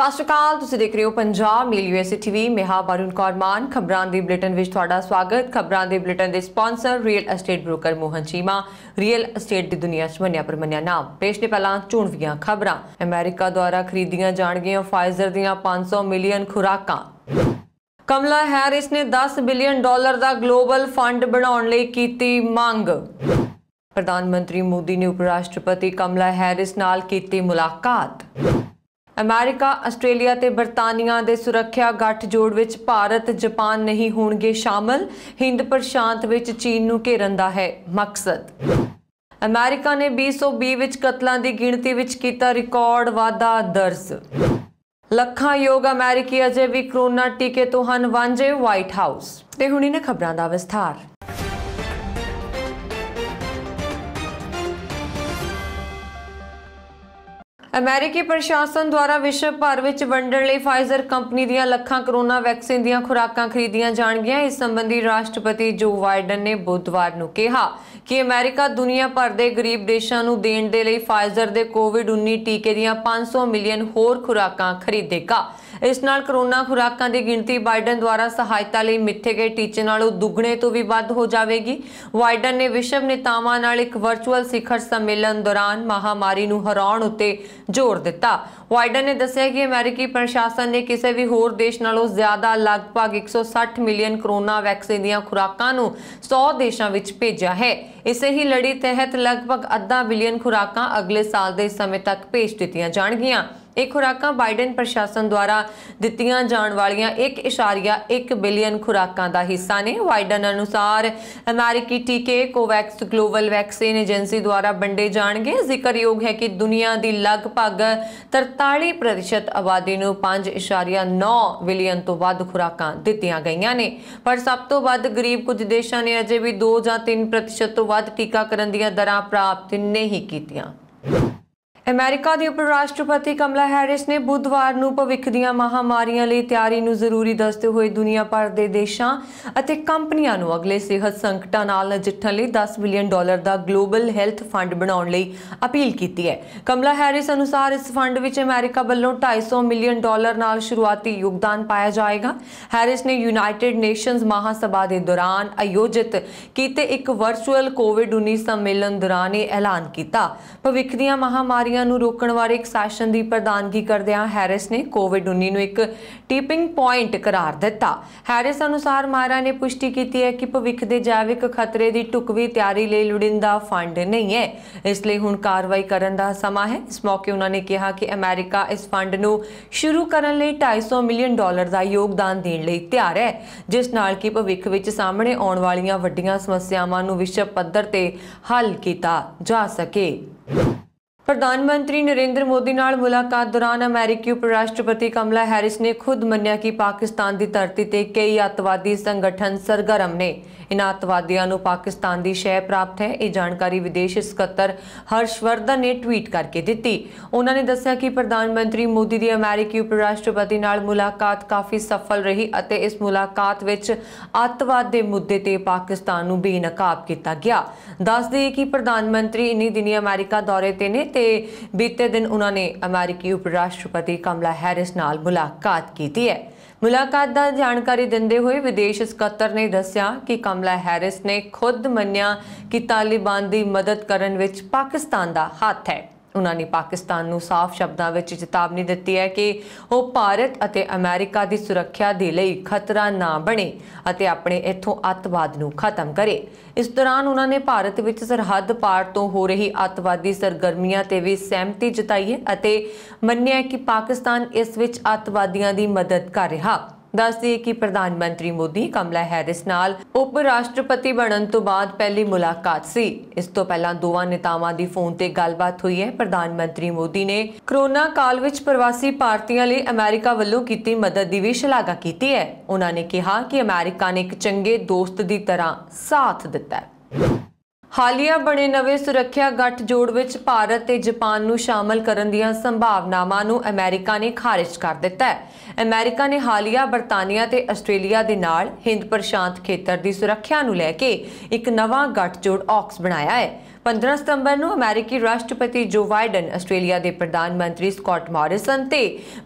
ਸਤਿ ਸ਼੍ਰੀ ਅਕਾਲ। ਤੁਸੀਂ ਦੇਖ ਰਹੇ ਹੋ ਪੰਜਾਬ ਮੇਲ USA TV। ਮੈਂ ਹਾਂ ਵਰੁਣ ਕੌਰ ਮਾਨ। ਖਬਰਾਂ ਦੇ ਬੁਲੇਟਿਨ ਵਿੱਚ ਤੁਹਾਡਾ ਸਵਾਗਤ। ਖਬਰਾਂ ਦੇ ਬੁਲੇਟਿਨ ਦੇ sponsor real estate broker Mohan Cheema. Real estate ਦੀ ਦੁਨੀਆ 'ਚ ਮੰਨਿਆ ਪ੍ਰਮੰਨਿਆ ਨਾਮ। ਪੇਸ਼ ਨੇ ਪਹਿਲਾਂ ਚੋਣਵੀਆਂ ਖਬਰਾਂ। ਅਮਰੀਕਾ ਦੁਆਰਾ ਖਰੀਦੀਆਂ ਜਾਣਗੀਆਂ ਫਾਈਜ਼ਰ ਦੀਆਂ 500 ਮਿਲੀਅਨ ਖੁਰਾਕਾਂ। ਕਮਲਾ ਹੈਰਿਸ ਨੇ $10 ਬਿਲੀਅਨ ਦਾ ਗਲੋਬਲ ਫੰਡ ਬਣਾਉਣ ਲਈ ਕੀਤੀ ਮੰਗ। ਪ੍ਰਧਾਨ ਮੰਤਰੀ ਮੋਦੀ ਨੇ ਉਪ ਰਾਸ਼ਟਰਪਤੀ ਕਮਲਾ ਹੈਰਿਸ ਨਾਲ ਕੀਤੀ ਮੁਲਾਕਾਤ। ਅਮਰੀਕਾ, ਆਸਟ੍ਰੇਲੀਆ ਤੇ ਬਰਤਾਨੀਆ ਦੇ ਸੁਰੱਖਿਆ ਗੱਠਜੋੜ ਵਿੱਚ ਭਾਰਤ, ਜਾਪਾਨ ਨਹੀਂ ਹੋਣਗੇ ਸ਼ਾਮਲ। ਹਿੰਦ ਪ੍ਰਸ਼ਾਂਤ ਵਿੱਚ ਚੀਨ ਨੂੰ ਘੇਰਨ ਦਾ ਹੈ ਮਕਸਦ। ਅਮਰੀਕਾ ਨੇ 2020 ਵਿੱਚ ਕਤਲਾਂ ਦੀ ਗਿਣਤੀ ਵਿੱਚ ਕੀਤਾ ਰਿਕਾਰਡ ਵਾਧਾ ਦਰਜ। ਲੱਖਾਂ ਯੋਗ ਅਮਰੀਕੀ ਅਜੇ ਵੀ ਕਰੋਨਾ ਟੀਕੇ ਤੋਂ ਹਨ ਵਾਂਝੇ। ਵਾਈਟ ਹਾਊਸ ਤੇ ਹੁਣ ਇਹਨਾਂ ਖਬਰਾਂ ਦਾ ਵਿਸਥਾਰ। ਅਮਰੀਕੀ ਪ੍ਰਸ਼ਾਸਨ ਦੁਆਰਾ ਵਿਸ਼ਵ ਭਰ ਵਿੱਚ ਵੰਡਣ ਲਈ ਫਾਈਜ਼ਰ ਕੰਪਨੀ ਦੀਆਂ ਲੱਖਾਂ ਕਰੋਨਾ ਵੈਕਸੀਨ ਦੀਆਂ ਖੁਰਾਕਾਂ ਖਰੀਦੀਆਂ ਜਾਣਗੀਆਂ। ਇਸ ਸੰਬੰਧੀ ਰਾਸ਼ਟਰਪਤੀ ਜੋ ਬਾਈਡਨ ਨੇ ਬੁੱਧਵਾਰ ਨੂੰ ਕਿਹਾ ਕਿ ਅਮਰੀਕਾ ਦੁਨੀਆ ਭਰ ਦੇ ਗਰੀਬ ਦੇਸ਼ਾਂ ਨੂੰ ਦੇਣ ਦੇ ਲਈ ਫਾਈਜ਼ਰ ਦੇ ਕੋਵਿਡ-19 ਟੀਕੇ ਦੀਆਂ 500 ਮਿਲੀਅਨ ਹੋਰ ਖੁਰਾਕਾਂ ਖਰੀਦੇਗਾ। ਇਸ ਨਾਲ ਕਰੋਨਾ ਖੁਰਾਕਾਂ ਦੀ ਗਿਣਤੀ ਬਾਈਡਨ ਦੁਆਰਾ ਸਹਾਇਤਾ ਲਈ ਮਿੱਥੇ ਗਏ ਟੀਚੇ ਨਾਲੋਂ ਦੁੱਗਣੇ ਤੋਂ ਵੀ ਵੱਧ ਹੋ ਜਾਵੇਗੀ। ਬਾਈਡਨ ਨੇ ਵਿਸ਼ਵ ਨੇਤਾਵਾਂ ਨਾਲ ਇੱਕ ਵਰਚੁਅਲ ਸਿਖਰ ਸੰਮੇਲਨ ਦੌਰਾਨ ਮਹਾਮਾਰੀ ਨੂੰ ਹਰਾਉਣ ਉੱਤੇ ਜ਼ੋਰ ਦਿੱਤਾ। ਬਾਈਡਨ ਨੇ ਦੱਸਿਆ ਕਿ ਅਮਰੀਕੀ ਪ੍ਰਸ਼ਾਸਨ ਨੇ ਕਿਸੇ ਵੀ ਹੋਰ ਦੇਸ਼ ਨਾਲੋਂ ਜ਼ਿਆਦਾ ਲਗਭਗ 160 ਮਿਲੀਅਨ ਕਰੋਨਾ ਵੈਕਸੀਨ ਦੀਆਂ ਖੁਰਾਕਾਂ ਨੂੰ 100 ਦੇਸ਼ਾਂ ਵਿੱਚ ਭੇਜਿਆ ਹੈ। ਇਸੇ ਹੀ ਲੜੀ ਤਹਿਤ ਲਗਭਗ ਅੱਧਾ ਬਿਲੀਅਨ ਖੁਰਾਕਾਂ ਅਗਲੇ ਸਾਲ ਦੇ ਸਮੇਂ ਤੱਕ ਭੇਜ ਦਿੱਤੀਆਂ ਜਾਣਗੀਆਂ। ਇਹ ਖੁਰਾਕਾਂ ਬਾਈਡਨ ਪ੍ਰਸ਼ਾਸਨ ਦੁਆਰਾ ਦਿੱਤੀਆਂ ਜਾਣ ਵਾਲੀਆਂ 1.1 ਬਿਲੀਅਨ ਖੁਰਾਕਾਂ ਦਾ ਹਿੱਸਾ ਨੇ। ਬਾਈਡਨ ਅਨੁਸਾਰ ਅਮਰੀਕੀ ਟੀਕੇ ਕੋਵੈਕਸ ਗਲੋਬਲ ਵੈਕਸੀਨ ਏਜੰਸੀ ਦੁਆਰਾ ਵੰਡੇ ਜਾਣਗੇ। ਜ਼ਿਕਰਯੋਗ ਹੈ ਕਿ ਦੁਨੀਆ ਦੀ ਲਗਭਗ 43% ਆਬਾਦੀ ਨੂੰ 5.9 ਬਿਲੀਅਨ ਤੋਂ ਵੱਧ ਖੁਰਾਕਾਂ ਦਿੱਤੀਆਂ ਗਈਆਂ ਨੇ, ਪਰ ਸਭ ਤੋਂ ਵੱਧ ਗਰੀਬ ਕੁਝ ਦੇਸ਼ਾਂ ਨੇ ਅਜੇ ਵੀ 2 ਜਾਂ 3% ਤੋਂ ਵੱਧ ਟੀਕਾਕਰਨ ਦੀਆਂ ਦਰਾਂ ਪ੍ਰਾਪਤ ਨਹੀਂ ਕੀਤੀਆਂ। ਅਮਰੀਕਾ ਦੀ ਉਪ ਰਾਸ਼ਟਰਪਤੀ ਕਮਲਾ ਹੈਰਿਸ ਨੇ ਬੁੱਧਵਾਰ ਨੂੰ ਭਵਿੱਖ ਦੀਆਂ ਮਹਾਮਾਰੀਆਂ ਲਈ ਤਿਆਰੀ ਨੂੰ ਜ਼ਰੂਰੀ ਦੱਸਦੇ ਹੋਏ ਦੁਨੀਆ ਭਰ ਦੇ ਦੇਸ਼ਾਂ ਅਤੇ ਕੰਪਨੀਆਂ ਨੂੰ ਅਗਲੇ ਸਿਹਤ ਸੰਕਟਾਂ ਨਾਲ ਨਜਿੱਠਣ ਲਈ $10 ਬਿਲੀਅਨ ਦਾ ਗਲੋਬਲ ਹੈਲਥ ਫੰਡ ਬਣਾਉਣ ਲਈ ਅਪੀਲ ਕੀਤੀ ਹੈ। ਕਮਲਾ ਹੈਰਿਸ ਅਨੁਸਾਰ ਇਸ ਫੰਡ ਵਿੱਚ ਅਮਰੀਕਾ ਵੱਲੋਂ $250 ਮਿਲੀਅਨ ਨਾਲ ਸ਼ੁਰੂਆਤੀ ਯੋਗਦਾਨ ਪਾਇਆ ਜਾਏਗਾ। ਹੈਰਿਸ ਨੇ ਯੂਨਾਈਟਿਡ ਨੇਸ਼ਨਜ਼ ਮਹਾਸਭਾ ਦੇ ਦੌਰਾਨ ਆਯੋਜਿਤ ਕੀਤੇ ਇੱਕ ਵਰਚੁਅਲ ਕੋਵਿਡ-19 ਸੰਮੇਲਨ ਦੌਰਾਨ ਇਹ ਐਲਾਨ ਕੀਤਾ। ਭਵਿੱਖ ਦੀਆਂ ਮਹਾਮਾਰੀਆਂ ਨੂੰ ਰੋਕਣ ਵਾਲੇ ਇੱਕ ਸੈਸ਼ਨ ਦੀ ਪ੍ਰਧਾਨਗੀ ਕਰਦਿਆਂ ਹੈਰਿਸ ਨੇ ਕੋਵਿਡ-19 ਨੂੰ ਇੱਕ ਟਿਪਿੰਗ ਪੁਆਇੰਟ ਕਰਾਰ ਦਿੱਤਾ। ਹੈਰਿਸ ਅਨੁਸਾਰ ਮਾਹਿਰਾਂ ਨੇ ਪੁਸ਼ਟੀ ਕੀਤੀ ਹੈ ਕਿ ਭਵਿੱਖ ਦੇ ਜੈਵਿਕ ਖਤਰੇ ਦੀ ਢੁਕਵੀਂ ਤਿਆਰੀ ਲਈ ਲੋੜੀਂਦਾ ਫੰਡ ਨਹੀਂ ਹੈ, ਇਸ ਲਈ ਹੁਣ ਕਾਰਵਾਈ ਕਰਨ ਦਾ ਸਮਾਂ ਹੈ। ਇਸ ਮੌਕੇ ਉਹਨਾਂ ਨੇ ਕਿਹਾ ਕਿ ਅਮਰੀਕਾ ਇਸ ਫੰਡ ਨੂੰ ਸ਼ੁਰੂ ਕਰਨ ਲਈ $250 ਮਿਲੀਅਨ ਦਾ ਯੋਗਦਾਨ ਦੇਣ ਲਈ ਤਿਆਰ ਹੈ, ਜਿਸ ਨਾਲ ਕਿ ਭਵਿੱਖ ਵਿੱਚ ਸਾਹਮਣੇ ਆਉਣ ਵਾਲੀਆਂ ਵੱਡੀਆਂ ਸਮੱਸਿਆਵਾਂ ਨੂੰ ਵਿਸ਼ਵ ਪੱਧਰ ਤੇ ਹੱਲ ਕੀਤਾ ਜਾ ਸਕੇ। ਪ੍ਰਧਾਨ ਮੰਤਰੀ ਨਰਿੰਦਰ ਮੋਦੀ ਨਾਲ ਮੁਲਾਕਾਤ ਦੌਰਾਨ ਅਮਰੀਕੀ ਉਪ ਰਾਸ਼ਟਰਪਤੀ ਕਮਲਾ ਹੈਰਿਸ ਨੇ ਖੁਦ ਮੰਨਿਆ ਕਿ ਪਾਕਿਸਤਾਨ ਦੀ ਧਰਤੀ ਤੇ ਕਈ ਅੱਤਵਾਦੀ ਸੰਗਠਨ ਸਰਗਰਮ ਨੇ। ਇਨ੍ਹਾਂ ਅੱਤਵਾਦੀਆਂ ਨੂੰ ਪਾਕਿਸਤਾਨ ਦੀ ਸ਼ਹਿ ਪ੍ਰਾਪਤ ਹੈ। ਇਹ ਜਾਣਕਾਰੀ ਵਿਦੇਸ਼ ਸਕੱਤਰ ਹਰਸ਼ਵਰਧਨ ਨੇ ਟਵੀਟ ਕਰਕੇ ਦਿੱਤੀ। ਉਹਨਾਂ ਨੇ ਦੱਸਿਆ ਕਿ ਪ੍ਰਧਾਨ ਮੰਤਰੀ ਮੋਦੀ ਦੀ ਅਮਰੀਕੀ ਉਪ ਰਾਸ਼ਟਰਪਤੀ ਨਾਲ ਮੁਲਾਕਾਤ ਕਾਫੀ ਸਫਲ ਰਹੀ ਅਤੇ ਇਸ ਮੁਲਾਕਾਤ ਵਿੱਚ ਅੱਤਵਾਦ ਦੇ ਮੁੱਦੇ ਤੇ ਪਾਕਿਸਤਾਨ ਨੂੰ ਬੇਨਕਾਬ ਕੀਤਾ ਗਿਆ। ਦੱਸ ਦੇਈਏ ਕਿ ਪ੍ਰਧਾਨ ਮੰਤਰੀ ਇਨੀ ਦਿਨੀ ਅਮਰੀਕਾ ਦੌਰੇ ਤੇ ਨੇ ਤੇ ਬੀਤੇ ਦਿਨ ਉਹਨਾਂ ਨੇ ਅਮਰੀਕੀ ਉਪ ਰਾਸ਼ਟਰਪਤੀ ਕਮਲਾ ਹੈਰਿਸ ਨਾਲ ਮੁਲਾਕਾਤ ਕੀਤੀ ਹੈ। ਮੁਲਾਕਾਤ ਦਾ ਜਾਣਕਾਰੀ ਦਿੰਦੇ ਹੋਏ ਵਿਦੇਸ਼ ਸਕੱਤਰ ਨੇ ਦੱਸਿਆ ਕਿ ਕਮਲਾ ਹੈਰਿਸ ਨੇ ਖੁਦ ਮੰਨਿਆ ਕਿ ਤਾਲਿਬਾਨ ਦੀ ਮਦਦ ਕਰਨ ਵਿੱਚ ਪਾਕਿਸਤਾਨ ਦਾ ਹੱਥ ਹੈ। ਉਹਨਾਂ ਨੇ ਪਾਕਿਸਤਾਨ ਨੂੰ ਸਾਫ਼ ਸ਼ਬਦਾਂ ਵਿੱਚ ਚੇਤਾਵਨੀ ਦਿੱਤੀ ਹੈ ਕਿ ਉਹ ਭਾਰਤ ਅਤੇ ਅਮਰੀਕਾ ਦੀ ਸੁਰੱਖਿਆ ਦੇ ਲਈ ਖਤਰਾ ਨਾ ਬਣੇ ਅਤੇ ਆਪਣੇ ਇੱਥੋਂ ਅੱਤਵਾਦ ਨੂੰ ਖਤਮ ਕਰੇ। ਇਸ ਦੌਰਾਨ ਉਹਨਾਂ ਨੇ ਭਾਰਤ ਵਿੱਚ ਸਰਹੱਦ ਪਾਰ ਤੋਂ ਹੋ ਰਹੀ ਅੱਤਵਾਦੀ ਸਰਗਰਮੀਆਂ ਤੇ ਵੀ ਸਹਿਮਤੀ ਜਤਾਈ ਹੈ ਅਤੇ ਮੰਨਿਆ ਕਿ ਪਾਕਿਸਤਾਨ ਇਸ ਵਿੱਚ ਅੱਤਵਾਦੀਆਂ ਦੀ ਮਦਦ ਕਰ ਰਿਹਾ। ਦੱਸ ਦਈਏ ਕਿ ਪ੍ਰਧਾਨ ਮੰਤਰੀ ਮੋਦੀ ਕਮਲਾ ਹੈਰਿਸ ਨਾਲ ਉਪ ਰਾਸ਼ਟਰਪਤੀ ਬਣਨ ਤੋਂ ਬਾਅਦ ਪਹਿਲੀ ਮੁਲਾਕਾਤ ਸੀ। ਇਸ ਤੋਂ ਪਹਿਲਾਂ ਦੋਵਾਂ ਨੇਤਾਵਾਂ ਦੀ ਫੋਨ ਤੇ ਗੱਲਬਾਤ ਹੋਈ ਹੈ। ਪ੍ਰਧਾਨ ਮੰਤਰੀ ਮੋਦੀ ਨੇ ਕਰੋਨਾ ਕਾਲ ਵਿੱਚ ਪ੍ਰਵਾਸੀ ਭਾਰਤੀਆਂ ਲਈ ਅਮਰੀਕਾ ਵੱਲੋਂ ਕੀਤੀ ਮਦਦ ਦੀ ਵੀ ਸ਼ਲਾਘਾ ਕੀਤੀ ਹੈ। ਉਹਨਾਂ ਨੇ ਕਿਹਾ ਕਿ ਅਮਰੀਕਾ ਨੇ ਇੱਕ ਚੰਗੇ ਦੋਸਤ ਦੀ ਤਰ੍ਹਾਂ ਸਾਥ ਦਿੱਤਾ ਹੈ। ਹਾਲੀਆ ਬਣੇ ਨਵੇਂ ਸੁਰੱਖਿਆ ਗੱਠਜੋੜ ਵਿੱਚ ਭਾਰਤ ਤੇ ਜਾਪਾਨ ਨੂੰ ਸ਼ਾਮਲ ਕਰਨ ਦੀਆਂ ਸੰਭਾਵਨਾਵਾਂ ਨੂੰ ਅਮਰੀਕਾ ਨੇ ਖਾਰਿਜ ਕਰ ਦਿੱਤਾ ਹੈ। ਅਮਰੀਕਾ ਨੇ ਹਾਲੀਆ ਬਰਤਾਨੀਆ ਤੇ ਆਸਟ੍ਰੇਲੀਆ ਦੇ ਨਾਲ ਹਿੰਦ ਪ੍ਰਸ਼ਾਂਤ ਖੇਤਰ ਦੀ ਸੁਰੱਖਿਆ ਨੂੰ ਲੈ ਕੇ ਇੱਕ ਨਵਾਂ ਗੱਠਜੋੜ AUKUS ਬਣਾਇਆ ਹੈ। 15 ਸਤੰਬਰ ਨੂੰ ਅਮਰੀਕੀ ਰਾਸ਼ਟਰਪਤੀ ਜੋ ਬਾਈਡਨ, ਆਸਟ੍ਰੇਲੀਆ ਦੇ ਪ੍ਰਧਾਨ ਮੰਤਰੀ ਸਕਾਟ ਮੌਰਿਸਨ ਤੇ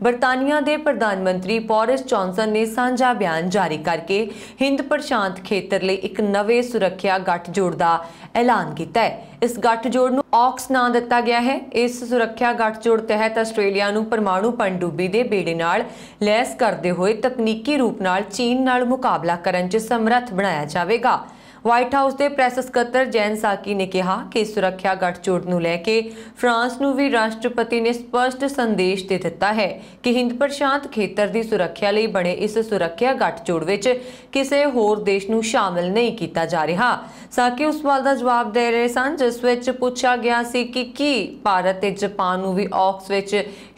ਬਰਤਾਨੀਆ ਦੇ ਪ੍ਰਧਾਨ ਮੰਤਰੀ ਬੋਰਿਸ ਜੌਨਸਨ ਨੇ ਸਾਂਝਾ ਬਿਆਨ ਜਾਰੀ ਕਰਕੇ ਹਿੰਦ ਪ੍ਰਸ਼ਾਂਤ ਖੇਤਰ ਲਈ ਇੱਕ ਨਵੇਂ ਸੁਰੱਖਿਆ ਗੱਠਜੋੜ ਦਾ ਐਲਾਨ ਕੀਤਾ ਹੈ। इस गठजोड़ ਨੂੰ ऑक्स ਨਾਂ ਦਿੱਤਾ ਗਿਆ ਹੈ। ਇਸ ਸੁਰੱਖਿਆ ਗੱਠਜੋੜ ਤਹਿਤ ਆਸਟ੍ਰੇਲੀਆ ਨੂੰ ਪਰਮਾਣੂ ਪਣਡੁੱਬੀ ਦੇ ਬੇੜੇ ਨਾਲ ਲੈਸ ਕਰਦੇ ਹੋਏ ਤਕਨੀਕੀ ਰੂਪ ਨਾਲ ਚੀਨ ਨਾਲ ਮੁਕਾਬਲਾ ਕਰਨ 'ਚ ਸਮਰੱਥ ਬਣਾਇਆ ਜਾਵੇਗਾ। व्हाइट हाउस के प्रैस ਸਕੱਤਰ जैन साकी ने कहा कि सुरक्षा गठजोड़ ਨੂੰ ਲੈ ਕੇ फ्रांस ਨੂੰ भी राष्ट्रपति ने स्पष्ट संदेश दे दिता है कि हिंद प्रशांत खेतर की सुरक्षा ਲਈ बने इस सुरक्षा गठजोड़ ਵਿੱਚ ਕਿਸੇ ਹੋਰ देश ਨੂੰ शामिल नहीं किया जा रहा। साकी उस सवाल का जवाब दे रहे सन जिस ਵਿੱਚ ਪੁੱਛਿਆ ਗਿਆ ਸੀ कि ਕੀ ਭਾਰਤ ਤੇ जापान ਨੂੰ भी ऑक्स ਵਿੱਚ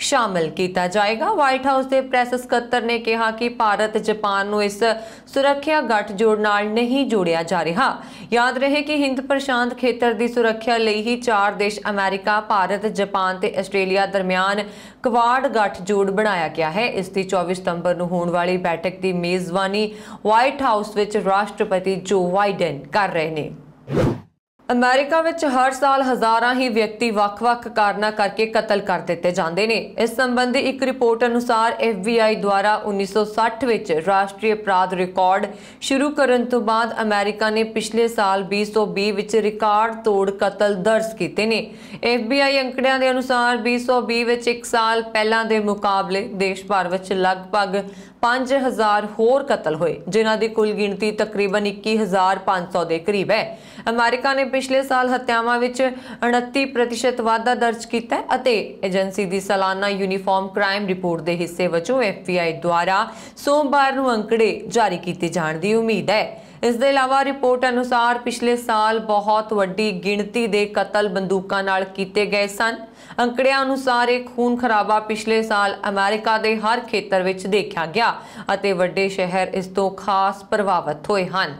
शामिल किया जाएगा। व्हाइट हाउस के प्रैस ਸਕੱਤਰ ने कहा कि भारत जापान ਨੂੰ इस सुरक्षा गठजोड़ ਨਾਲ नहीं जोड़िया जा रहा। याद रहे कि हिंद प्रशांत खेतर की सुरक्षा ਲਈ ही 4 देश अमेरिका, भारत, जापान ते आस्ट्रेलिया दरमियान क्वाड गठजोड़ बनाया गया है। इसकी 24 सितंबर ਨੂੰ ਹੋਣ ਵਾਲੀ बैठक की मेजबानी व्हाइट हाउस ਵਿੱਚ राष्ट्रपति जो बाइडन कर रहे ने। अमेरिका ਵਿੱਚ हर साल हज़ारां ही व्यक्ति ਵੱਖ-ਵੱਖ ਕਾਰਨਾਂ ਕਰਕੇ ਕਤਲ ਕਰ ਦਿੱਤੇ ਜਾਂਦੇ ਨੇ। ਇਸ ਸੰਬੰਧੀ ਇੱਕ ਰਿਪੋਰਟ ਅਨੁਸਾਰ FBI ਦੁਆਰਾ 1960 ਵਿੱਚ ਰਾਸ਼ਟਰੀ ਅਪਰਾਧ ਰਿਕਾਰਡ ਸ਼ੁਰੂ ਕਰਨ ਤੋਂ ਬਾਅਦ ਅਮਰੀਕਾ ਨੇ ਪਿਛਲੇ ਸਾਲ 2020 ਵਿੱਚ ਰਿਕਾਰਡ ਤੋੜ ਕਤਲ ਦਰਜ ਕੀਤੇ ਨੇ। FBI ਅੰਕੜਿਆਂ ਦੇ ਅਨੁਸਾਰ 2020 ਵਿੱਚ ਇੱਕ ਸਾਲ ਪਹਿਲਾਂ ਦੇ ਮੁਕਾਬਲੇ ਦੇਸ਼ ਭਰ ਵਿੱਚ ਲਗਭਗ 5000 ਹੋਰ ਕਤਲ ਹੋਏ, ਜਿਨ੍ਹਾਂ ਦੀ ਕੁੱਲ ਗਿਣਤੀ ਤਕਰੀਬਨ 21500 ਦੇ ਕਰੀਬ ਹੈ। ਅਮਰੀਕਾ ਨੇ पिछले साल हत्यावां विच 29% वाधा दर्ज किया है। एजेंसी की सालाना यूनीफॉर्म क्राइम रिपोर्ट के हिस्से वजों FBI द्वारा सोमवार नूं अंकड़े जारी किए जाने की उम्मीद है। इसके अलावा रिपोर्ट अनुसार पिछले साल बहुत वड्डी गिणती के कतल बंदूकों नाल कीते गए सन। अंकड़ियां अनुसार एक खून खराबा पिछले साल अमेरिका के हर खेतर विच देखा गया अते वड्डे शहर इस तो खास प्रभावित होए हन।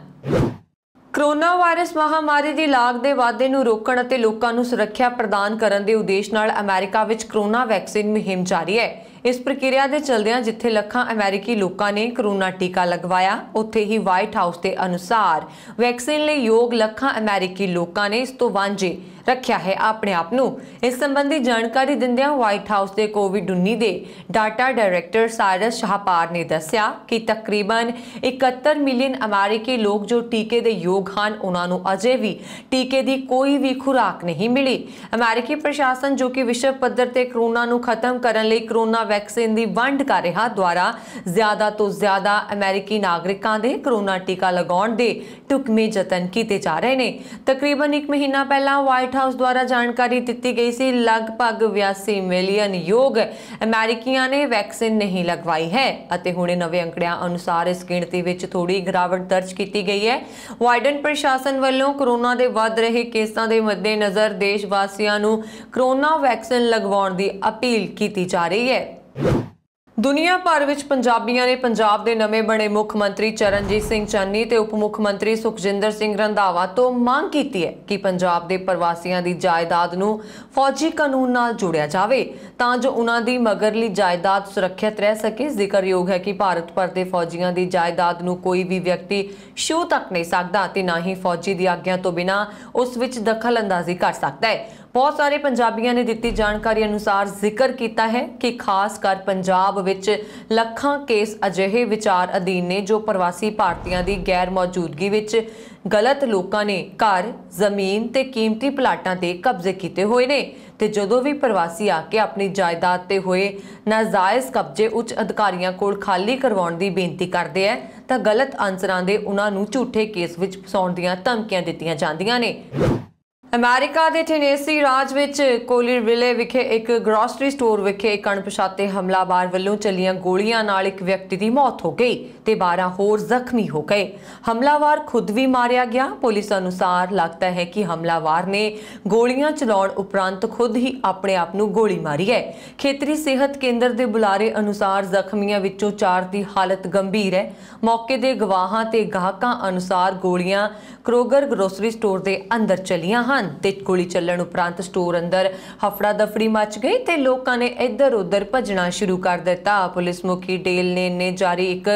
कोरोना वायरस महामारी की लाग के वाधे ਨੂੰ रोकण ਅਤੇ ਲੋਕਾਂ ਨੂੰ ਸੁਰੱਖਿਆ ਪ੍ਰਦਾਨ ਕਰਨ ਦੇ ਉਦੇਸ਼ ਨਾਲ ਅਮਰੀਕਾ ਵਿੱਚ ਕੋਰੋਨਾ ਵੈਕਸੀਨ ਮੁਹਿੰਮ ਜਾਰੀ ਹੈ। इस प्रक्रिया के चलदियां जिथे लखां अमेरिकी लोगों ने कोरोना टीका लगवाया, उत्थे ही व्हाइट हाउस के अनुसार वैक्सीन लई योग लखां अमेरिकी लोगों ने इस तो वांझे रखा है अपने आप नूं। इस संबंधी जानकारी दिंदियां व्हाइट हाउस के कोविड-19 के डाटा डायरैक्टर साइरस शाहपार ने दस्सिया कि तकरीबन 71 मिलियन अमेरिकी लोग जो टीके के योग हैं, उन्होंने अजे भी टीके की कोई भी खुराक नहीं मिली। अमेरिकी प्रशासन जो कि विश्व पद्धर ते कोरोना नूं खत्म करने लई कोरोना वैक्सीन की वंड कर रहा द्वारा ज्यादा तो ज्यादा अमेरिकी नागरिकों के कोरोना टीका लगाने के ढुकवें यतन किए जा रहे हैं। तकरीबन एक महीना पहला व्हाइट हाउस द्वारा जानकारी दी गई सी लगभग 82 मिलियन योग अमेरिकियों ने वैक्सीन नहीं लगवाई है अते हुणे नवे अंकड़ियां अनुसार इस गिणती विच थोड़ी गिरावट दर्ज की गई है। बाइडन प्रशासन वालों कोरोना के वध रहे केसां के मद्देनज़र देशवासियों नूं कोरोना वैक्सीन लगवाउण दी अपील की जा रही है। दुनिया भर विच पंजाबियों ने पंजाब के नवे बने मुख मंत्री चरणजीत सिंह चन्नी ते उप मुख मंत्री सुखजिंदर सिंह रंधावा तो मांग की है कि पंजाब के प्रवासियों की जायदाद नूं फौजी कानून नाल जोड़िया जाए तां जो उन्हां दी मगरली जायदाद सुरक्षित रह सके। जिक्रयोग है कि भारत भर के फौजियों की जायदाद नूं कोई भी व्यक्ति छू तक नहीं सकता ते ना ही फौजी की आग्या तो बिना उस विच दखल अंदाजी कर सकता है। बहुत सारे पंजाबियों ने दी जानकारी अनुसार जिक्र किया है कि खासकर पंजाब विच लखां केस अजिहे विचार अधीन ने जो प्रवासी भारतीयों की गैर मौजूदगी विच गलत लोगों ने घर, जमीन ते कीमती प्लाटां ते कब्जे किए हुए ने ते जदों भी प्रवासी आके अपनी जायदाद ते होए नाजायज़ कब्जे उच्च अधिकारियों कोल खाली करवाउण दी बेनती करते हैं तां गलत अंसरां दे उन्हां नूं झूठे केस विच फसाउण दीआं धमकियां दित्तियां जांदियां ने। अमेरिका के टेनेसी राज विच कोलिरविले विखे एक ग्रोसरी स्टोर विखे एक अणपछाते हमलावर वल्लों चलियां गोलियां नाल एक व्यक्ति की मौत हो गई ते 12 होर जख्मी हो गए। हमलावर खुद भी मारिया गया। पुलिस अनुसार लगता है कि हमलावर ने गोलियां चलाउण उपरंत खुद ही अपने आप नूं गोली मारी है। खेतरी सेहत केंद्र के बुलारे अनुसार जख्मियों विचों 4 की हालत गंभीर है। मौके के गवाहां ते गाहकां अनुसार गोलियां क्रोगर ग्रोसरी स्टोर के अंदर चलियां ते गोली चलण उपरंत स्टोर अंदर हफड़ा दफड़ी मच गई ते लोगों ने इधर उधर भजना शुरू कर दिता। पुलिस मुखी डेल ने जारी एक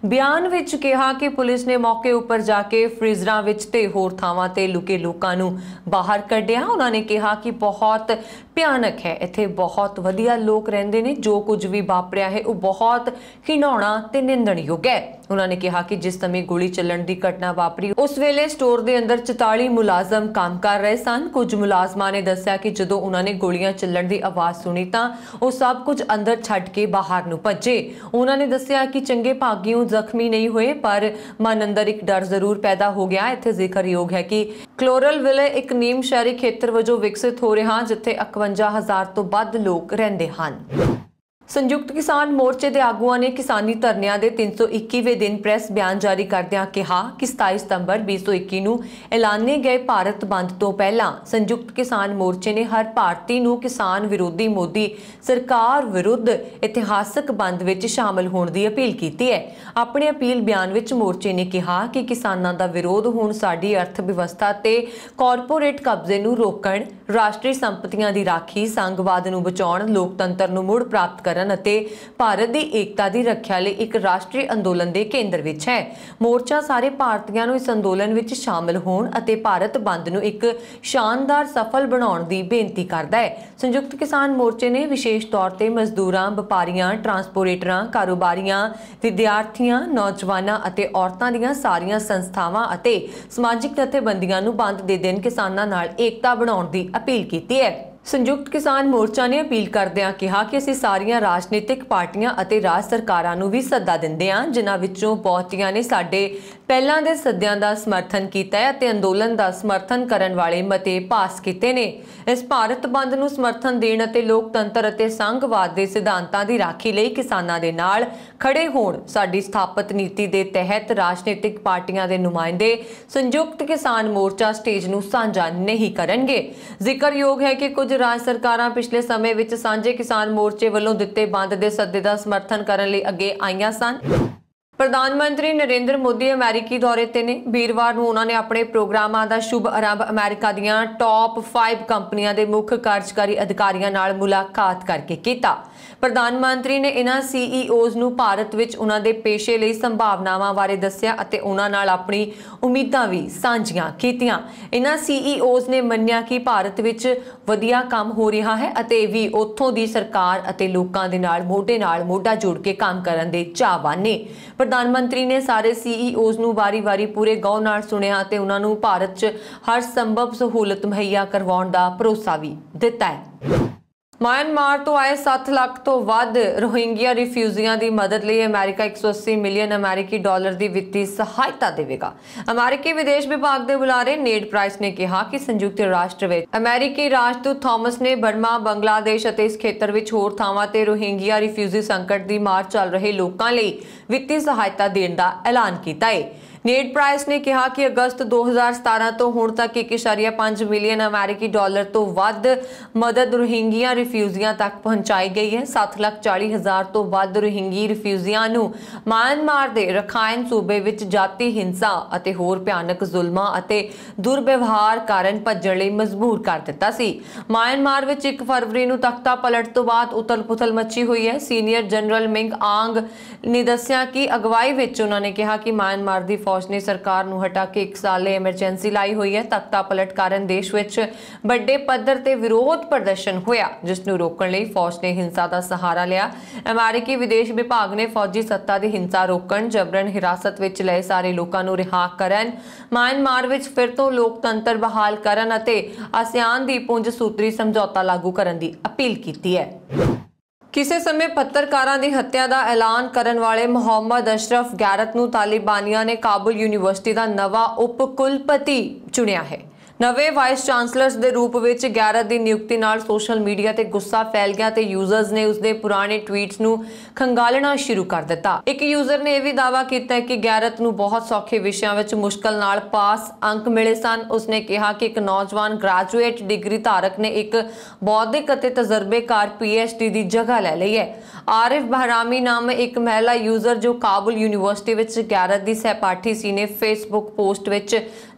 ਬਿਆਨ ਵਿੱਚ ਕਿਹਾ ਕਿ ਪੁਲਿਸ ਨੇ ਮੌਕੇ ਉੱਪਰ ਜਾ ਕੇ ਫ੍ਰੀਜ਼ਰਾਂ ਵਿੱਚ ਤੇ ਹੋਰ ਥਾਵਾਂ ਤੇ ਲੁਕੇ ਲੋਕਾਂ ਨੂੰ ਬਾਹਰ ਕੱਢਿਆ। ਉਹਨਾਂ ਨੇ ਕਿਹਾ ਕਿ ਬਹੁਤ ਭਿਆਨਕ ਹੈ, ਇੱਥੇ ਬਹੁਤ ਵਧੀਆ ਲੋਕ ਰਹਿੰਦੇ ਨੇ, ਜੋ ਕੁਝ ਵੀ ਵਾਪਰਿਆ ਹੈ ਉਹ ਬਹੁਤ ਘਿਨਾਉਣਾ ਤੇ ਨਿੰਦਣਯੋਗ ਹੈ। ਉਹਨਾਂ ਨੇ ਕਿਹਾ ਕਿ ਜਿਸ ਸਮੇਂ ਗੋਲੀ ਚੱਲਣ ਦੀ ਘਟਨਾ ਵਾਪਰੀ ਉਸ ਵੇਲੇ ਸਟੋਰ ਦੇ ਅੰਦਰ 44 ਮੁਲਾਜ਼ਮ ਕੰਮ ਕਰ ਰਹੇ ਸਨ। ਕੁਝ ਮੁਲਾਜ਼ਮਾਂ ਨੇ ਦੱਸਿਆ ਕਿ ਜਦੋਂ ਉਹਨਾਂ ਨੇ ਗੋਲੀਆਂ ਚੱਲਣ ਦੀ ਆਵਾਜ਼ ਸੁਣੀ ਤਾਂ ਉਹ ਸਭ ਕੁਝ ਅੰਦਰ ਛੱਡ ਕੇ ਬਾਹਰ ਨੂੰ ਭੱਜੇ। ਉਹਨਾਂ ਨੇ ਦੱਸਿਆ ਕਿ ਚੰਗੇ ਭਾਗੀਓ ਜ਼ਖਮੀ ਨਹੀਂ ਹੋਏ, ਪਰ ਮਨ ਅੰਦਰ ਇੱਕ ਡਰ ਜ਼ਰੂਰ ਪੈਦਾ ਹੋ ਗਿਆ। ਇੱਥੇ ਜ਼ਿਕਰਯੋਗ ਹੈ ਕਿ ਕਲੋਰਲ ਵਿਲੇ ਇੱਕ ਨੀਮ ਸ਼ਹਿਰੀ ਖੇਤਰ ਵਜੋਂ ਵਿਕਸਿਤ ਹੋ ਰਿਹਾ, ਜਿੱਥੇ 51,000 ਤੋਂ ਵੱਧ ਲੋਕ ਰਹਿੰਦੇ ਹਨ। ਸੰਯੁਕਤ ਕਿਸਾਨ ਮੋਰਚੇ ਦੇ ਆਗੂਆਂ ਨੇ ਕਿਸਾਨੀ ਧਰਨਿਆਂ ਦੇ 321ਵੇਂ ਦਿਨ ਪ੍ਰੈਸ ਬਿਆਨ ਜਾਰੀ ਕਰਦਿਆਂ ਕਿਹਾ ਕਿ 27 ਸਤੰਬਰ 2021 ਨੂੰ ਐਲਾਨੇ ਗਏ ਭਾਰਤ ਬੰਦ ਤੋਂ ਪਹਿਲਾਂ ਸੰਯੁਕਤ ਕਿਸਾਨ ਮੋਰਚੇ ਨੇ ਹਰ ਭਾਰਤੀ ਨੂੰ ਕਿਸਾਨ ਵਿਰੋਧੀ ਮੋਦੀ ਸਰਕਾਰ ਵਿਰੁੱਧ ਇਤਿਹਾਸਕ ਬੰਦ ਵਿੱਚ ਸ਼ਾਮਲ ਹੋਣ ਦੀ ਅਪੀਲ ਕੀਤੀ ਹੈ। ਆਪਣੇ ਅਪੀਲ ਬਿਆਨ ਵਿੱਚ ਮੋਰਚੇ ਨੇ ਕਿਹਾ ਕਿ ਕਿਸਾਨਾਂ ਦਾ ਵਿਰੋਧ ਹੁਣ ਸਾਡੀ ਅਰਥ ਵਿਵਸਥਾ ਤੇ ਕਾਰਪੋਰੇਟ ਕਬਜ਼ੇ ਨੂੰ ਰੋਕਣ, ਰਾਸ਼ਟਰੀ ਸੰਪਤੀਆਂ ਦੀ ਰਾਖੀ, ਸੰਘਵਾਦ ਨੂੰ ਬਚਾਉਣ, ਲੋਕਤੰਤਰ ਨੂੰ ਮੁੜ ਪ੍ਰਾਪਤ ਕਰਨ ਅਤੇ ਭਾਰਤ ਦੀ ਏਕਤਾ ਦੀ ਰੱਖਿਆ ਲਈ ਇੱਕ ਰਾਸ਼ਟਰੀ ਅੰਦੋਲਨ ਦੇ ਕੇਂਦਰ ਵਿੱਚ ਹੈ। ਮੋਰਚਾ ਸਾਰੇ ਭਾਰਤੀਆਂ ਨੂੰ ਇਸ ਅੰਦੋਲਨ ਵਿੱਚ ਸ਼ਾਮਲ ਹੋਣ ਅਤੇ ਭਾਰਤ ਬੰਦ ਨੂੰ ਇੱਕ ਸ਼ਾਨਦਾਰ ਸਫਲ ਬਣਾਉਣ ਦੀ ਬੇਨਤੀ ਕਰਦਾ ਹੈ। ਸੰਯੁਕਤ ਕਿਸਾਨ ਮੋਰਚੇ ਨੇ ਵਿਸ਼ੇਸ਼ ਤੌਰ ਤੇ ਮਜ਼ਦੂਰਾਂ, ਵਪਾਰੀਆਂ, ਟਰਾਂਸਪੋਰਟਰਾਂ, ਕਾਰੋਬਾਰੀਆਂ, ਵਿਦਿਆਰਥੀਆਂ, ਨੌਜਵਾਨਾਂ ਅਤੇ ਔਰਤਾਂ ਦੀਆਂ ਸਾਰੀਆਂ ਸੰਸਥਾਵਾਂ ਅਤੇ ਸਮਾਜਿਕ ਜਥੇਬੰਦੀਆਂ ਨੂੰ ਬੰਦ ਦੇ ਦਿਨ ਕਿਸਾਨਾਂ ਨਾਲ ਏਕਤਾ ਬਣਾਉਣ ਦੀ ਅਪੀਲ ਕੀਤੀ ਹੈ। ਸੰਯੁਕਤ ਕਿਸਾਨ ਮੋਰਚਾ ਨੇ ਅਪੀਲ ਕਰਦਿਆਂ ਕਿਹਾ ਕਿ ਅਸੀਂ ਸਾਰੀਆਂ ਰਾਜਨੀਤਿਕ ਪਾਰਟੀਆਂ ਅਤੇ ਰਾਜ ਸਰਕਾਰਾਂ ਨੂੰ ਵੀ ਸੱਦਾ ਦਿੰਦੇ ਹਾਂ, ਜਿਨ੍ਹਾਂ ਵਿੱਚੋਂ ਬਹੁਤੀਆਂ ਨੇ ਸਾਡੇ ਪਹਿਲਾਂ ਦੇ ਸੱਦਿਆਂ ਦਾ ਸਮਰਥਨ ਕੀਤਾ ਹੈ ਅਤੇ ਅੰਦੋਲਨ ਦਾ ਸਮਰਥਨ ਕਰਨ ਵਾਲੇ ਮਤੇ ਪਾਸ ਕੀਤੇ ਨੇ। ਇਸ ਭਾਰਤ ਬੰਦ ਨੂੰ ਸਮਰਥਨ ਦੇਣ ਅਤੇ ਲੋਕਤੰਤਰ ਅਤੇ ਸੰਘਵਾਦ ਦੇ ਸਿਧਾਂਤਾਂ ਦੀ ਰਾਖੀ ਲਈ ਕਿਸਾਨਾਂ ਦੇ ਨਾਲ ਖੜੇ ਹੋਣ। ਸਾਡੀ ਸਥਾਪਿਤ ਨੀਤੀ ਦੇ ਤਹਿਤ ਰਾਜਨੀਤਿਕ ਪਾਰਟੀਆਂ ਦੇ ਨੁਮਾਇੰਦੇ ਸੰਯੁਕਤ ਕਿਸਾਨ ਮੋਰਚਾ ਸਟੇਜ ਨੂੰ ਸਾਂਝਾ ਨਹੀਂ ਕਰਨਗੇ। ਜ਼ਿਕਰਯੋਗ ਹੈ ਕਿ ਕੁਝ ਰਾਜ ਸਰਕਾਰਾਂ ਪਿਛਲੇ ਸਮੇਂ ਵਿੱਚ ਸਾਂਝੇ ਕਿਸਾਨ ਮੋਰਚੇ ਵੱਲੋਂ ਦਿੱਤੇ ਬੰਦ ਦੇ ਸੱਦੇ ਦਾ ਸਮਰਥਨ ਕਰਨ ਲਈ ਅੱਗੇ ਆਈਆਂ ਸਨ। ਪ੍ਰਧਾਨ ਮੰਤਰੀ ਨਰਿੰਦਰ ਮੋਦੀ ਅਮਰੀਕੀ ਦੌਰੇ ਤੇ ਨੇ। ਵੀਰਵਾਰ ਨੂੰ ਉਹਨਾਂ ਨੇ ਆਪਣੇ ਪ੍ਰੋਗਰਾਮਾਂ ਦਾ ਸ਼ੁਭ ਆਰੰਭ ਅਮਰੀਕਾ ਦੀਆਂ ਟੌਪ 5 ਕੰਪਨੀਆਂ ਦੇ ਮੁੱਖ ਕਾਰਜਕਾਰੀ ਅਧਿਕਾਰੀਆਂ ਨਾਲ ਮੁਲਾਕਾਤ ਕਰਕੇ ਕੀਤਾ। ਪ੍ਰਧਾਨ ਮੰਤਰੀ ਨੇ ਇਹਨਾਂ ਸੀਈਓਜ਼ ਨੂੰ ਭਾਰਤ ਵਿੱਚ ਉਹਨਾਂ ਦੇ ਪੇਸ਼ੇ ਲਈ ਸੰਭਾਵਨਾਵਾਂ ਬਾਰੇ ਦੱਸਿਆ ਅਤੇ ਉਹਨਾਂ ਨਾਲ ਆਪਣੀ ਉਮੀਦਾਂ ਵੀ ਸਾਂਝੀਆਂ ਕੀਤੀਆਂ। ਇਹਨਾਂ ਸੀਈਓਜ਼ ਨੇ ਮੰਨਿਆ ਕਿ ਭਾਰਤ ਵਿੱਚ ਵਧੀਆ ਕੰਮ ਹੋ ਰਿਹਾ ਹੈ ਅਤੇ ਵੀ ਉੱਥੋਂ ਦੀ ਸਰਕਾਰ ਅਤੇ ਲੋਕਾਂ ਦੇ ਨਾਲ ਮੋਢਾ ਜੋੜ ਕੇ ਕੰਮ ਕਰਨ ਦੇ ਚਾਹਵਾਨ ਨੇ। ਪ੍ਰਧਾਨ ਮੰਤਰੀ ਨੇ ਸਾਰੇ ਸੀਈਓਜ਼ ਨੂੰ ਵਾਰੀ-ਵਾਰੀ ਪੂਰੇ ਗੌਰ ਨਾਲ ਸੁਣਿਆ ਅਤੇ ਉਹਨਾਂ ਨੂੰ ਭਾਰਤ 'ਚ ਹਰ ਸੰਭਵ ਸਹੂਲਤ ਮੁਹੱਈਆ ਕਰਵਾਉਣ ਦਾ ਭਰੋਸਾ ਵੀ ਦਿੱਤਾ ਹੈ। म्यांमार तो आए 7 लाख तो ਵੱਧ रोहिंग्या रिफ्यूजियां की मदद लिए अमेरिका 180 मिलियन अमेरिकी डॉलर की वित्तीय सहायता देगा। अमेरिकी विदेश विभाग के बुलारे नेड प्राइस ने कहा कि संयुक्त राष्ट्र में अमेरिकी राजदूत थॉमस ने बर्मा, बांग्लादेश और इस खेत्र में होर थावां ते रोहिंग्या रिफ्यूजी संकट की मार चल रहे लोगों लिए वित्तीय सहायता देने का ऐलान किया है। नेड प्राइस ने कहा कि अगस्त 2017 तो हुण तक 1.5 मिलियन अमेरिकी डॉलर तो वध मदद रोहिंग्या रिफ्यूजियां तक पहुंचाई गई है। 7,40,000 तो वध रोहिंगी रिफ्यूजियां नूं म्यांमार दे रखाइन सूबे विच जाती हिंसा अते होर भयानक जुल्मां अते दुर्व्यवहार कारण भज्जण लई मजबूर कर दिता सी। म्यांमार विच 1 फरवरी नूं तख्ता पलट तो बाद उथल-पुथल मची हुई है। सीनियर जनरल मिंग आंग ने दस्सिया कि अगवाई विच उन्हां ने कहा कि म्यांमार दी फौज ने सरकार नूं हटा के 1 साल ਲਈ एमरजेंसी लाई हुई है। तख्ता पलट कारण देश विच ਵੱਡੇ पद्धर ते विरोध प्रदर्शन होया, जिस नूं रोकण लई फौज ने हिंसा का सहारा लिया। अमेरिकी विदेश विभाग ने फौजी सत्ता की हिंसा रोकण, जबरन हिरासत विच लए सारे लोकां नूं रिहा करन, म्यांमार विच फिर तो लोकतंत्र बहाल करन अते आसियान दी पुंज सूत्री समझौता लागू करन दी अपील कीती है। किसी समय पत्रकारां दी हत्या का ऐलान करने वाले मुहम्मद अशरफ गैरत नूं तालिबानियां ने काबुल यूनीवर्सिटी का नवा उप कुलपति चुनिया है। नवे वाइस चांसलर्स के रूप में गैरत की नियुक्ति नाल सोशल मीडिया ते गुस्सा फैल गया ते यूजर्स ने उसके पुराने ट्वीट्स नूं खंगालना शुरू कर दिता। एक यूजर ने यह भी दावा किया कि गैरत नूं बहुत सौखे विषयों में मुश्किल नाल पास अंक मिले सन। उसने कहा कि एक नौजवान ग्रेजुएट डिग्री धारक ने एक बौद्धिक अते तजर्बेकार PhD की जगह ले ली है। आरिफ बहरामी नाम एक महिला यूजर जो काबुल यूनीवर्सिटी में गैरत की सहपाठी सी ने फेसबुक पोस्ट में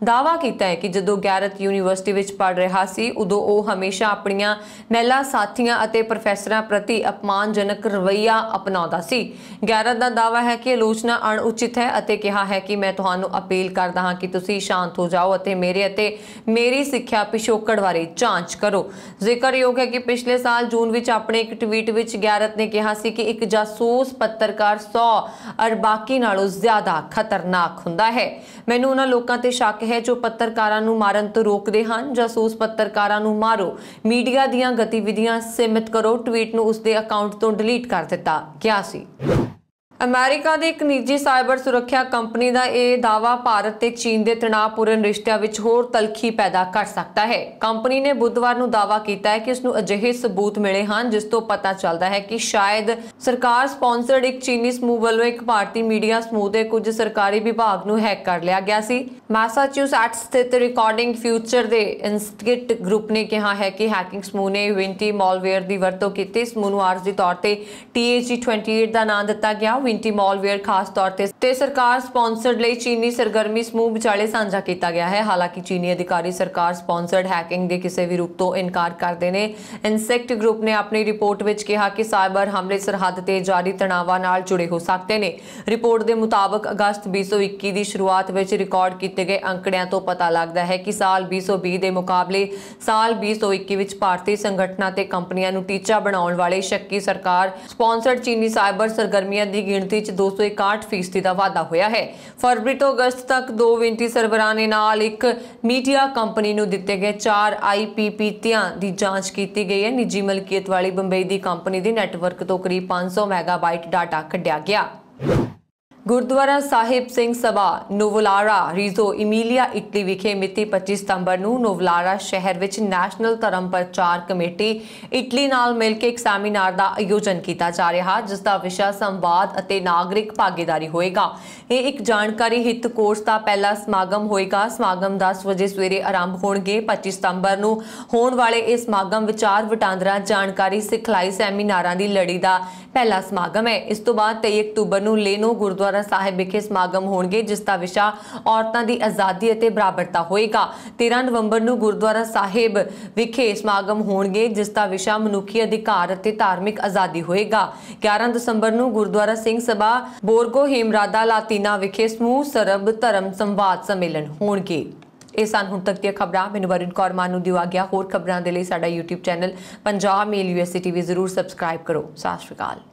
दावा किया है कि जदों गैरत ਭਾਰਤ ਯੂਨੀਵਰਸਿਟੀ ਵਿੱਚ ਪੜ੍ਹ ਰਿਹਾ ਸੀ, ਉਦੋਂ ਉਹ ਹਮੇਸ਼ਾ ਆਪਣੀਆਂ ਮਹਿਲਾ ਸਾਥੀਆਂ ਅਤੇ ਪ੍ਰੋਫੈਸਰਾਂ ਪ੍ਰਤੀ ਅਪਮਾਨਜਨਕ ਰਵੱਈਆ ਅਪਣਾਉਂਦਾ ਸੀ। ਗੈਰਤ ਦਾ ਦਾਅਵਾ ਹੈ ਕਿ ਆਲੋਚਨਾ ਅਣਉਚਿਤ ਹੈ ਅਤੇ ਕਿਹਾ ਹੈ ਕਿ ਮੈਂ ਤੁਹਾਨੂੰ ਅਪੀਲ ਕਰਦਾ ਹਾਂ ਕਿ ਤੁਸੀਂ ਸ਼ਾਂਤ ਹੋ ਜਾਓ ਅਤੇ ਮੇਰੀ ਸਿੱਖਿਆ ਪਿਛੋਕੜ ਬਾਰੇ ਜਾਂਚ ਕਰੋ। ਜ਼ਿਕਰਯੋਗ ਹੈ ਕਿ ਪਿਛਲੇ ਸਾਲ ਜੂਨ ਵਿੱਚ ਆਪਣੇ ਇੱਕ ਟਵੀਟ ਵਿੱਚ ਗੈਰਤ ਨੇ ਕਿਹਾ ਸੀ ਕਿ ਇੱਕ ਜਾਸੂਸ ਪੱਤਰਕਾਰ 100 ਅਰਬਾਕੀ ਨਾਲੋਂ ਜ਼ਿਆਦਾ ਖਤਰਨਾਕ ਹੁੰਦਾ ਹੈ। ਮੈਨੂੰ ਉਹਨਾਂ ਲੋਕਾਂ ਤੇ ਸ਼ੱਕ ਹੈ ਜੋ ਪੱਤਰਕਾਰਾਂ ਨੂੰ ਮਾਰਨ ਤੋਂ ਰੋਕਦੇ ਹਨ। ਜਾਸੂਸ ਪੱਤਰਕਾਰਾਂ ਨੂੰ ਮਾਰੋ, ਮੀਡੀਆ ਦੀਆਂ ਗਤੀਵਿਧੀਆਂ ਸੀਮਿਤ ਕਰੋ। ਟਵੀਟ ਨੂੰ ਉਸਦੇ ਅਕਾਊਂਟ ਤੋਂ ਡਿਲੀਟ ਕਰ ਦਿੱਤਾ ਗਿਆ ਸੀ। ਅਮਰੀਕਾ ਦੀ ਇੱਕ ਨਿੱਜੀ ਸਾਈਬਰ ਸੁਰੱਖਿਆ ਕੰਪਨੀ ਦਾ ਇਹ ਦਾਅਵਾ ਭਾਰਤ ਤੇ ਚੀਨ ਦੇ ਤਣਾਅਪੂਰਨ ਰਿਸ਼ਤਿਆਂ ਵਿੱਚ ਹੋਰ ਤਲਖੀ ਪੈਦਾ ਕਰ ਸਕਦਾ ਹੈ। ਕੰਪਨੀ ਨੇ ਬੁੱਧਵਾਰ ਨੂੰ ਦਾਅਵਾ ਕੀਤਾ ਹੈ ਕਿ ਉਸ ਨੂੰ ਅਜਿਹੇ ਸਬੂਤ ਮਿਲੇ ਹਨ ਜਿਸ ਤੋਂ ਪਤਾ ਚੱਲਦਾ ਹੈ ਕਿ ਸ਼ਾਇਦ ਸਰਕਾਰ ਸਪਾਂਸਰਡ ਇੱਕ ਚੀਨੀ ਸਮੂਹ ਵੱਲੋਂ ਇੱਕ ਭਾਰਤੀ ਮੀਡੀਆ ਸਮੂਹ ਦੇ ਕੁਝ ਸਰਕਾਰੀ ਵਿਭਾਗ ਨੂੰ ਹੈਕ ਕਰ ਲਿਆ ਗਿਆ ਸੀ। ਮੈਸਾਚਿਊਸੈਟਸ ਸਥਿਤ ਰਿਕਾਰਡਿੰਗ ਫਿਊਚਰ ਦੇ ਇੰਸਟੀਗੇਟ ਗਰੁੱਪ ਨੇ ਕਿਹਾ ਹੈ ਕਿ ਹੈਕਿੰਗ ਸਮੂਹ ਨੇ ਵਿੰਟੀ ਮਾਲਵੇਅਰ ਦੀ ਵਰਤੋਂ ਕੀਤੀ। ਸਮੂਹ ਨੂੰ ਆਰਜ਼ੀ ਤੌਰ ਤੇ TAG28 ਦਾ ਨਾਮ ਦਿੱਤਾ ਗਿਆ। ਵਿੰਟੀ ਮਾਲਵੇਅਰ ਖਾਸ ਤੌਰ ਤੇ ਸਰਕਾਰ ਸਪਾਂਸਰਡ ਲਈ ਚੀਨੀ ਸਰਗਰਮੀ ਸਮੂਹ ਵਿਚਾਲੇ ਸਾਂਝਾ ਕੀਤਾ ਗਿਆ ਹੈ। ਹਾਲਾਂਕਿ ਚੀਨੀ ਅਧਿਕਾਰੀ ਸਰਕਾਰ ਸਪਾਂਸਰਡ ਹੈਕਿੰਗ ਦੇ ਕਿਸੇ ਵੀ ਰੂਪ ਤੋਂ ਇਨਕਾਰ ਕਰਦੇ ਨੇ। ਇਨਸੈਕਟ ਗਰੁੱਪ ਨੇ ਆਪਣੀ ਰਿਪੋਰਟ ਵਿੱਚ ਕਿਹਾ ਕਿ ਸਾਈਬਰ ਹਮਲੇ ਸਰਹੱਦ ਤੇ ਜਾਰੀ ਤਣਾਵਾਂ ਨਾਲ ਜੁੜੇ ਹੋ ਸਕਦੇ ਨੇ। ਰਿਪੋਰਟ ਦੇ ਮੁਤਾਬਕ ਅਗਸਤ 2021 ਦੀ ਸ਼ੁਰੂਆਤ ਵਿੱਚ ਰਿਕਾਰਡ ਕੀਤੇ ਗਏ ਅੰਕੜਿਆਂ ਤੋਂ ਪਤਾ ਲੱਗਦਾ ਹੈ ਕਿ ਸਾਲ 2020 ਦੇ ਮੁਕਾਬਲੇ ਸਾਲ 2021 ਵਿੱਚ ਭਾਰਤੀ ਸੰਗਠਨਾਂ ਤੇ ਕੰਪਨੀਆਂ ਨੂੰ ਟੀਚਾ ਬਣਾਉਣ ਵਾਲੇ ਸ਼ੱਕੀ ਸਰਕਾਰ ਸਪਾਂਸਰਡ ਚੀਨੀ ਸਾਈਬਰ ਸਰਗਰਮੀਆਂ ਦੀ ਗਿਣਤੀ 'ਚ 261% ਦਾ ਵਾਧਾ ਹੋਇਆ ਹੈ। ਫਰਵਰੀ ਤੋਂ ਅਗਸਤ ਤੱਕ 2 ਵਿੰਟੀ ਸਰਵਰਾਂ ਨੇ ਨਾਲ ਇੱਕ ਮੀਡੀਆ ਕੰਪਨੀ ਨੂੰ ਦਿੱਤੇ ਗਏ 4 IPPਤਿਆਂ ਦੀ ਜਾਂਚ ਕੀਤੀ ਗਈ ਹੈ। ਨਿੱਜੀ ਮਲਕੀਅਤ ਵਾਲੀ ਬੰਬਈ ਦੀ ਕੰਪਨੀ ਦੇ ਨੈਟਵਰਕ ਤੋਂ ਕਰੀਬ 500 ਮੈਗਾਬਾਈਟ ਡਾਟਾ ਕੱਢਿਆ ਗਿਆ। ਗੁਰਦੁਆਰਾ ਸਾਹਿਬ ਸਿੰਘ ਸਭਾ ਨੋਵੋਲਾਰਾ ਰੀਜ਼ੋ ਇਮੀਲੀਆ ਇਟਲੀ ਵਿਖੇ ਮਿਤੀ 25 ਸਤੰਬਰ ਨੂੰ ਨੋਵੋਲਾਰਾ ਸ਼ਹਿਰ ਵਿੱਚ ਨੈਸ਼ਨਲ ਧਰਮ ਪ੍ਰਚਾਰ ਕਮੇਟੀ ਇਟਲੀ ਨਾਲ ਮਿਲ ਕੇ ਇੱਕ ਸੈਮੀਨਾਰ ਦਾ ਆਯੋਜਨ ਕੀਤਾ ਜਾ ਰਿਹਾ ਜਿਸ ਦਾ ਵਿਸ਼ਾ ਸੰਵਾਦ ਅਤੇ ਨਾਗਰਿਕ ਭਾਗੀਦਾਰੀ ਹੋਏਗਾ। ਇਹ ਇੱਕ ਜਾਣਕਾਰੀ ਹਿੱਤ ਕੋਰਸ ਦਾ ਪਹਿਲਾ ਸਮਾਗਮ ਹੋਏਗਾ। ਸਮਾਗਮ 10 ਵਜੇ ਸਵੇਰੇ ਆਰੰਭ ਹੋਣਗੇ। 25 ਸਤੰਬਰ ਨੂੰ ਹੋਣ ਵਾਲੇ ਇਸ ਸਮਾਗਮ ਵਿਚਾਰ ਵਟਾਂਦਰਾ ਜਾਣਕਾਰੀ ਸਿਖਲਾਈ ਸੈਮੀਨਾਰਾਂ ਦੀ ਲੜੀ ਦਾ ਪਹਿਲਾ ਸਮਾਗਮ ਹੈ। ਇਸ ਤੋਂ ਬਾਅਦ 23 ਅਕਤੂਬਰ ਨੂੰ ਲੇਨੋ ਗੁਰਦੁਆਰਾ ਸਾਹਿਬ ਵਿਖੇ ਸਮਾਗਮ ਹੋਣਗੇ ਜਿਸ ਦਾ ਵਿਸ਼ਾ ਔਰਤਾਂ ਦੀ ਆਜ਼ਾਦੀ ਅਤੇ ਬਰਾਬਰਤਾ ਹੋਏਗਾ। 13 ਨਵੰਬਰ ਨੂੰ ਗੁਰਦੁਆਰਾ ਸਾਹਿਬ ਵਿਖੇ ਸਮਾਗਮ ਹੋਣਗੇ ਜਿਸ ਦਾ ਵਿਸ਼ਾ ਮਨੁੱਖੀ ਅਧਿਕਾਰ ਅਤੇ ਧਾਰਮਿਕ ਆਜ਼ਾਦੀ ਹੋਏਗਾ। 11 ਦਸੰਬਰ ਨੂੰ ਗੁਰਦੁਆਰਾ ਸਿੰਘ ਸਭਾ ਬੋਰਗੋ ਹੀਮਰਾਦਾ ਲਾਤੀਨਾ ਵਿਖੇ ਸਮੂਹ ਸਰਬ ਧਰਮ ਸੰਵਾਦ ਸੰਮੇਲਨ ਹੋਣਗੇ। ਇਹ ਸਨ ਹੁਣ ਤੱਕ ਦੀਆਂ ਖਬਰਾਂ। ਮੈਨੂੰ ਵਰਿੰਦਰ ਕੌਰ ਮਾਨ ਨੂੰ ਦਿਓ ਆਗਿਆ। ਹੋਰ ਖਬਰਾਂ ਦੇ ਲਈ ਸਾਡਾ YouTube ਚੈਨਲ ਪੰਜਾਬ ਮੇਲ USA TV ਜ਼ਰੂਰ ਸਬਸਕ੍ਰਾਈਬ ਕਰੋ। ਸਤਿ ਸ਼੍ਰੀ ਅਕਾਲ।